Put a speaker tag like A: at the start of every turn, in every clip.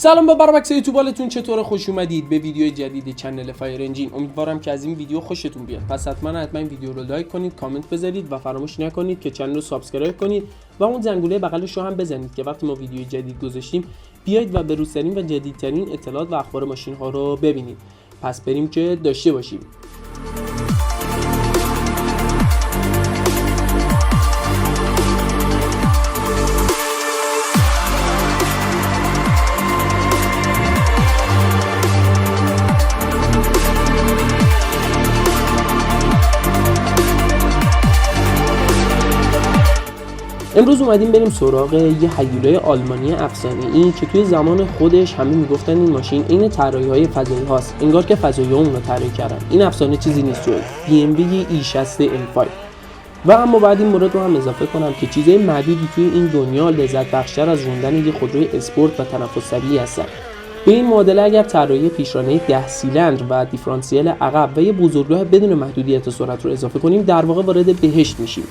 A: سلام با برابکس یوتیوبالتون، چطور؟ خوش اومدید به ویدیو جدید چنل فایر انجین. امیدوارم که از این ویدیو خوشتون بیاد. پس حتما این ویدیو رو لایک کنید، کامنت بذارید و فراموش نکنید که چنل رو سابسکرایب کنید و اون زنگوله بغلش رو هم بزنید که وقتی ما ویدیو جدید گذاشتیم بیاید و بروزترین و جدیدترین اطلاعات و اخبار ماشین ها رو ببینید. پس بریم که داشته باشیم. امروز اومدیم بریم سراغ یه هیولای آلمانی افسانه‌ای که توی زمان خودش همه میگفتن این ماشین عین طراحی‌های فضایی هاست، انگار که فضایی‌ها اون رو طراحی کردن. این افسانه چیزی نیست جز BMW E60 M5. و اما بعد این مورد رو هم اضافه کنم که چیزای معدودی توی این دنیا لذت بخشتر از راندن یه خودروی اسپورت و تنفس طبیعی هستن. به این معادله اگر طراحی پیشرانه 10 سیلندر و دیفرانسیل عقب و یه بزرگراه بدون محدودیت سرعت رو اضافه کنیم، در واقع وارد بهشت میشیم.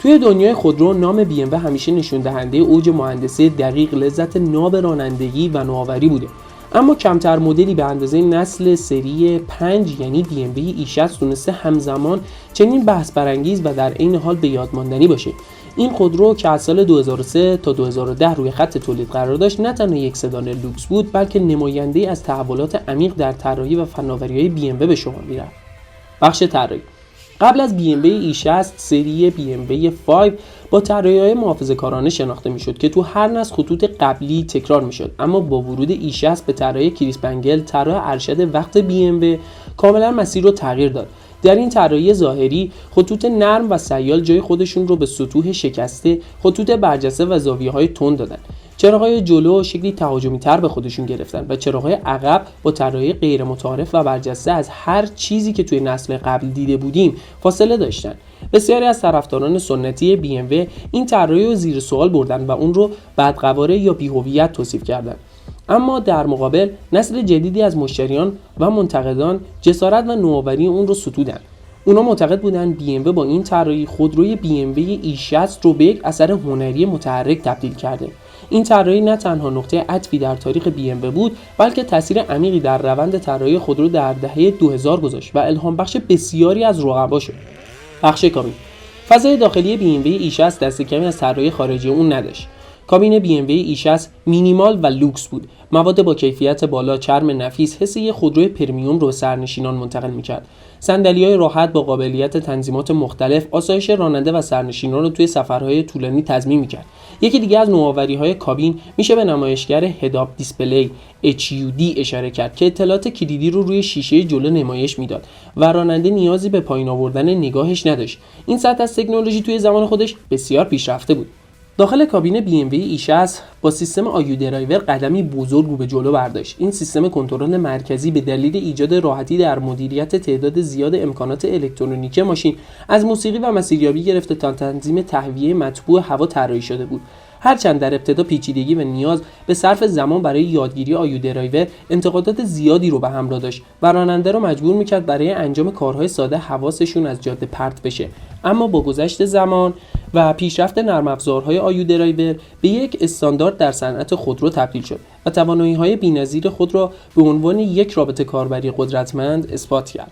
A: توی دنیای خودرو نام BMW همیشه نشون دهنده اوج مهندسی دقیق، لذت ناب رانندگی و نوآوری بوده. اما کمتر مدلی به اندازه نسل سری 5 یعنی BMW E60 تونسته همزمان چنین بحث برانگیز و در عین حال به یاد ماندنی باشه. این خودرو که از سال 2003 تا 2010 روی خط تولید قرار داشت، نه تنها یک سدان لوکس بود بلکه نماینده‌ای از تحولات عمیق در طراحی و فناوری‌های BMW به شمار می‌رفت. بخش طراحی. قبل از BMW E60 سری BMW 5 با طراحی‌های محافظه‌کارانه شناخته می‌شد که تو هر نسل خطوط قبلی تکرار می‌شد، اما با ورود E60 به طراحی کریس بنگل، طراح ارشد وقت BMW، کاملا مسیر رو تغییر داد. در این طراحی ظاهری خطوط نرم و سیال جای خودشون رو به سطوح شکسته، خطوط برجسته و زاویه‌های تند دادن. چراغ‌های جلو شکلی تهاجمی‌تر به خودشون گرفتن و چراغ‌های عقب با طراحی غیر متعارف و برجسته از هر چیزی که توی نسل قبل دیده بودیم فاصله داشتن. بسیاری از طرفداران سنتی BMW این طراحی رو زیر سوال بردن و اون رو بدقواره یا بی‌هویت توصیف کردن. اما در مقابل نسل جدیدی از مشتریان و منتقدان جسارت و نوآوری اون رو ستودن. اونا معتقد بودن BMW با این طراحی خودروی BMW E60 رو به یک اثر هنری متحرک تبدیل کرده. این طراحی نه تنها نقطه عطفی در تاریخ BMW بود، بلکه تاثیر عمیقی در روند طراحی خودرو در دهه 2000 گذاشت و الهام بخش بسیاری از رقبا شد. بخش کابین. فضای داخلی BMW E60 دست کمی از طراحی خارجی اون نداشت. کابین BMW E60 مینیمال و لوکس بود. مواد با کیفیت بالا، چرم نفیس، حس یک خودروی پرمیوم رو به سرنشینان منتقل می‌کرد. صندلی‌های راحت با قابلیت تنظیمات مختلف، آسایش راننده و سرنشینان رو توی سفرهای طولانی تضمین می‌کرد. یکی دیگه از نوآوری‌های کابین میشه به نمایشگر هدآپ دیسپلی HUD اشاره کرد که اطلاعات کلیدی رو روی شیشه جلو نمایش میداد و راننده نیازی به پایین آوردن نگاهش نداشت. این سطح از تکنولوژی توی زمان خودش بسیار پیشرفته بود. داخل کابین BMW E60 با سیستم آیو درایور قدمی بزرگ رو به جلو برداشت. این سیستم کنترل مرکزی به دلیل ایجاد راحتی در مدیریت تعداد زیاد امکانات الکترونیکی ماشین، از موسیقی و مسیریابی گرفته تا تنظیم تهویه مطبوع هوا طراحی شده بود. هرچند در ابتدا پیچیدگی و نیاز به صرف زمان برای یادگیری آیو درایور انتقادات زیادی رو به همراه داشت و راننده رو مجبور میکرد برای انجام کارهای ساده حواسشون از جاده پرت بشه. اما با گذشت زمان و پیشرفت نرم افزارهای آیو درایور به یک استاندارد در صنعت خودرو تبدیل شد و توانایی‌های بی‌نظیر خود را به عنوان یک رابطه کاربری قدرتمند اثبات کرد.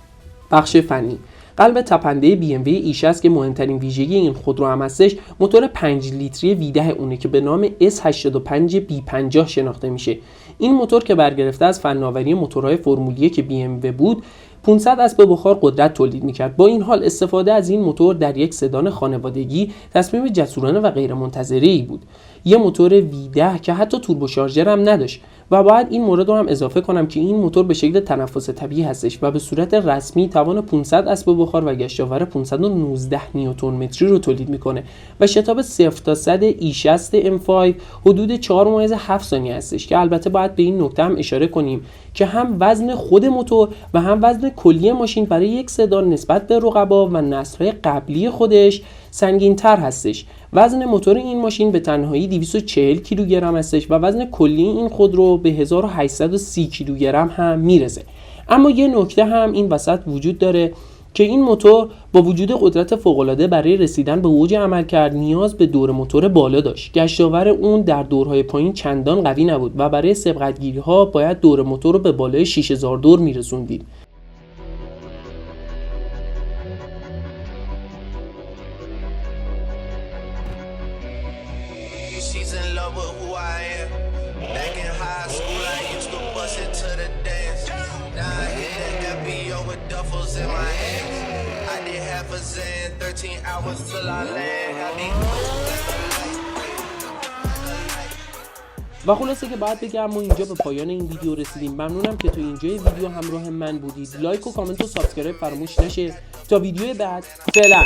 A: بخش فنی. قلب تپنده BMW E60 که مهمترین ویژگی این خودرو هم هستش، موتور 5 لیتری V10 اونه که به نام S85B50 شناخته میشه. این موتور که برگرفته از فناوری موتورهای فرمول 1 BMW بود، 500 اسب بخار قدرت تولید میکرد. با این حال استفاده از این موتور در یک سدان خانوادگی تصمیم جسورانه و غیر منتظره‌ای بود. یه موتور V10 که حتی توربوشارژر هم نداشت. و باید این مورد رو هم اضافه کنم که این موتور به شکل تنفس طبیعی هستش و به صورت رسمی توان 500 اسب بخار و گشتاور 519 نیوتن متری رو تولید میکنه و شتاب 0 تا 100 E60 M5 حدود 4.7 ثانیه هستش که البته باید به این نکته هم اشاره کنیم که هم وزن خود موتور و هم وزن کلی ماشین برای یک سدان نسبت به رقبا و نسل‌های قبلی خودش سنگین‌تر هستش. وزن موتور این ماشین به تنهایی 240 کیلوگرم هستش و وزن کلی این خودرو به 1830 کیلوگرم هم میرسه. اما یه نکته هم این وسط وجود داره که این موتور با وجود قدرت فوق‌العاده برای رسیدن به اوج عملکرد نیاز به دور موتور بالا داشت. گشتاور اون در دورهای پایین چندان قوی نبود و برای سبقت‌گیری‌ها باید دور موتور رو به بالای 6000 دور می‌رسوندیم.
B: She's in love with who I am. Back in high school, I used to bust it to the dance. Now I hit the FBO with duffels in my hands. I did half a Zan, 13 hours till I land. Had me
A: و خلاصه که بعد بگم ما اینجا به پایان این ویدیو رسیدیم. ممنونم که تو اینجای ویدیو همراه من بودید. لایک و کامنت و سابسکرایب فراموش نشه. تا ویدیو بعد، فعلا.